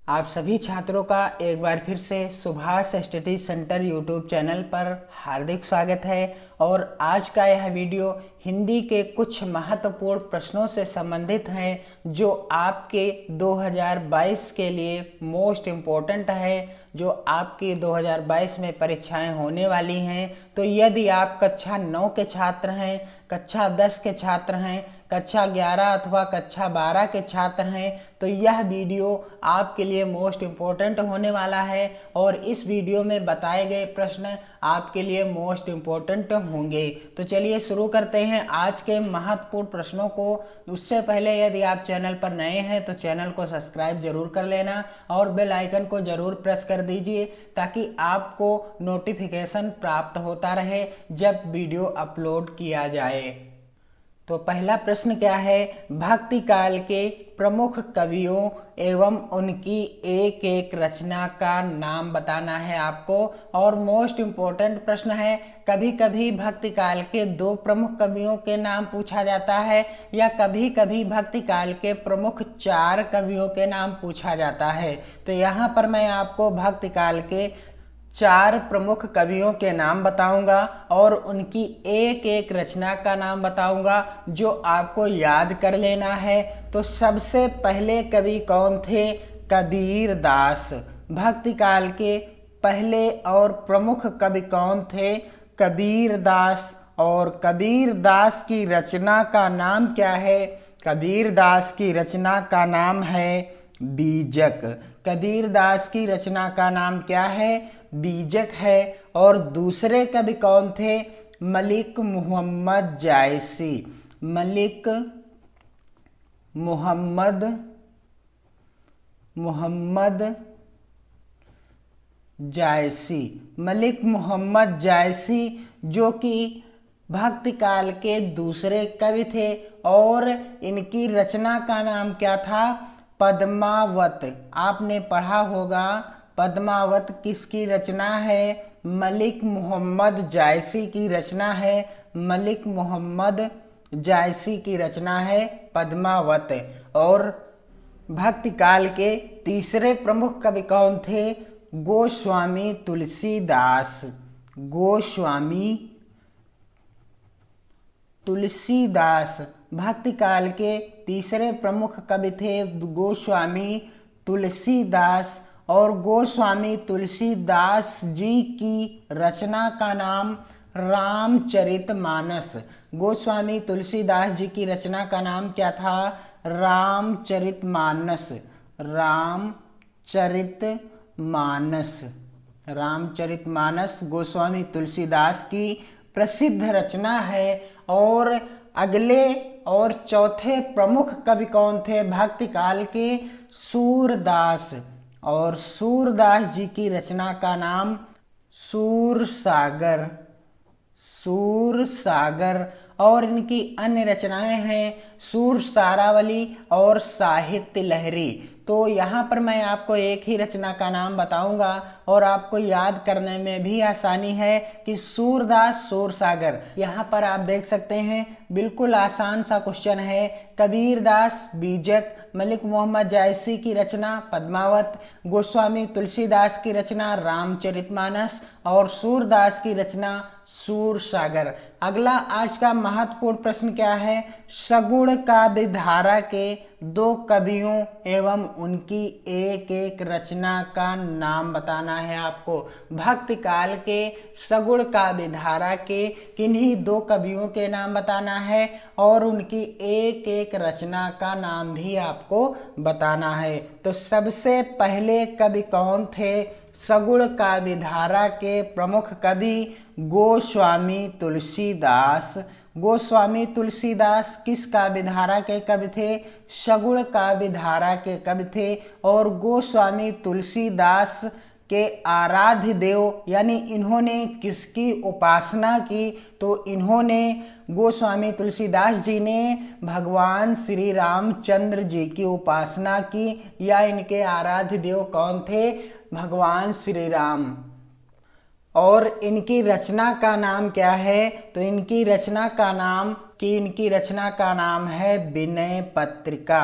आप सभी छात्रों का एक बार फिर से Subhash study centre YouTube channel पर हार्दिक स्वागत है। और आज का यह वीडियो हिंदी के कुछ महत्वपूर्ण प्रश्नों से संबंधित है जो आपके 2022 के लिए मोस्ट इम्पोर्टेंट है, जो आपकी 2022 में परीक्षाएं होने वाली हैं। तो यदि आप कक्षा 9 के छात्र हैं, कक्षा 10 के छात्र हैं, कक्षा 11 अथवा कक्षा 12 के छात्र हैं, तो यह वीडियो आपके लिए मोस्ट इम्पोर्टेंट होने वाला है और इस वीडियो में बताए गए प्रश्न आपके लिए मोस्ट इम्पोर्टेंट होंगे। तो चलिए शुरू करते हैं आज के महत्वपूर्ण प्रश्नों को। उससे पहले यदि आप चैनल पर नए हैं तो चैनल को सब्सक्राइब जरूर कर लेना और बेल आइकन को जरूर प्रेस कर दीजिए ताकि आपको नोटिफिकेशन प्राप्त होता रहे जब वीडियो अपलोड किया जाए। तो पहला प्रश्न क्या है, भक्ति काल के प्रमुख कवियों एवं उनकी एक एक रचना का नाम बताना है आपको। और मोस्ट इम्पोर्टेंट प्रश्न है, कभी कभी भक्ति काल के 2 प्रमुख कवियों के नाम पूछा जाता है या कभी कभी भक्ति काल के प्रमुख 4 कवियों के नाम पूछा जाता है। तो यहाँ पर मैं आपको भक्ति काल के 4 प्रमुख कवियों के नाम बताऊंगा और उनकी एक एक रचना का नाम बताऊंगा जो आपको याद कर लेना है। तो सबसे पहले कवि कौन थे? कबीर दास। भक्ति काल के पहले और प्रमुख कवि कौन थे? कबीर दास। और कबीर दास की रचना का नाम क्या है? कबीर दास की रचना का नाम है बीजक। कबीर दास की रचना का नाम क्या है? बीजक है। और दूसरे कवि कौन थे? मलिक मोहम्मद जायसी। मलिक मोहम्मद जायसी। मलिक मोहम्मद जायसी जो कि भक्ति काल के दूसरे कवि थे और इनकी रचना का नाम क्या था? पद्मावत। आपने पढ़ा होगा पद्मावत किसकी रचना है? मलिक मोहम्मद जायसी की रचना है। मलिक मोहम्मद जायसी की रचना है पद्मावत। और भक्ति काल के तीसरे प्रमुख कवि कौन थे? गोस्वामी तुलसीदास। गोस्वामी तुलसीदास भक्ति काल के तीसरे प्रमुख कवि थे गोस्वामी तुलसीदास। और गोस्वामी तुलसीदास जी की रचना का नाम रामचरितमानस। गोस्वामी तुलसीदास जी की रचना का नाम क्या था? रामचरितमानस। रामचरितमानस गोस्वामी तुलसीदास की प्रसिद्ध रचना है। और अगले और चौथे प्रमुख कवि कौन थे भक्ति काल के? सूरदास। और सूरदास जी की रचना का नाम सूरसागर। और इनकी अन्य रचनाएं हैं सूरसारावली और साहित्य लहरी। तो यहाँ पर मैं आपको एक ही रचना का नाम बताऊंगा और आपको याद करने में भी आसानी है कि सूरदास सूरसागर। यहाँ पर आप देख सकते हैं बिल्कुल आसान सा क्वेश्चन है। कबीर दास बीजक, मलिक मोहम्मद जायसी की रचना पद्मावत, गोस्वामी तुलसीदास की रचना रामचरितमानस और सूरदास की रचना सूरसागर। अगला आज का महत्वपूर्ण प्रश्न क्या है? सगुण काव्य धारा के 2 कवियों एवं उनकी एक एक रचना का नाम बताना है आपको। भक्ति काल के सगुण काव्य धारा के किन्हीं 2 कवियों के नाम बताना है और उनकी एक एक रचना का नाम भी आपको बताना है। तो सबसे पहले कवि कौन थे? सगुण काव्य धारा के प्रमुख कवि गोस्वामी तुलसीदास। गोस्वामी तुलसीदास किस काव्य धारा के कवि थे? सगुण काव्य धारा के कवि थे। और गोस्वामी तुलसीदास के आराध्य देव यानी इन्होंने किसकी उपासना की? तो इन्होंने गोस्वामी तुलसीदास जी ने भगवान श्री रामचंद्र जी की उपासना की या इनके आराध्य देव कौन थे? भगवान श्री राम। और इनकी रचना का नाम क्या है? तो इनकी रचना का नाम है विनय पत्रिका।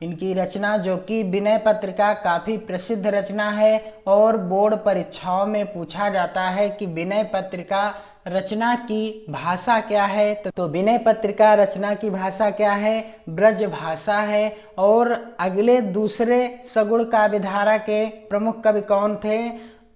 इनकी रचना जो कि विनय पत्रिका काफ़ी प्रसिद्ध रचना है और बोर्ड परीक्षाओं में पूछा जाता है कि विनय पत्रिका रचना की भाषा क्या है। तो विनय पत्रिका रचना की भाषा क्या है? ब्रज भाषा है। और अगले दूसरे सगुण काव्य धारा के प्रमुख कवि कौन थे?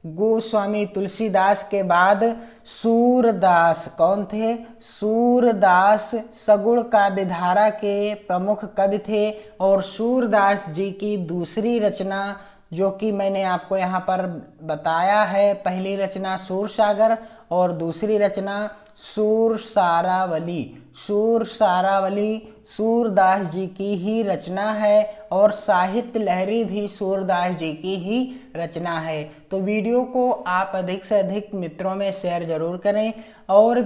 गोस्वामी तुलसीदास के बाद सूरदास। कौन थे? सूरदास सगुण काव्य धारा के प्रमुख कवि थे। और सूरदास जी की दूसरी रचना जो कि मैंने आपको यहाँ पर बताया है, पहली रचना सूरसागर और दूसरी रचना सूरसारावली। सूरसारावली सूरदास जी की ही रचना है और साहित्य लहरी भी सूरदास जी की ही रचना है। तो वीडियो को आप अधिक से अधिक मित्रों में शेयर जरूर करें और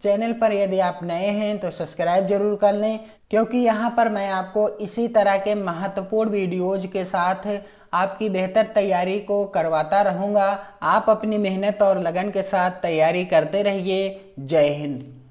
चैनल पर यदि आप नए हैं तो सब्सक्राइब जरूर कर लें, क्योंकि यहाँ पर मैं आपको इसी तरह के महत्वपूर्ण वीडियोज के साथ आपकी बेहतर तैयारी को करवाता रहूँगा। आप अपनी मेहनत और लगन के साथ तैयारी करते रहिए। जय हिंद।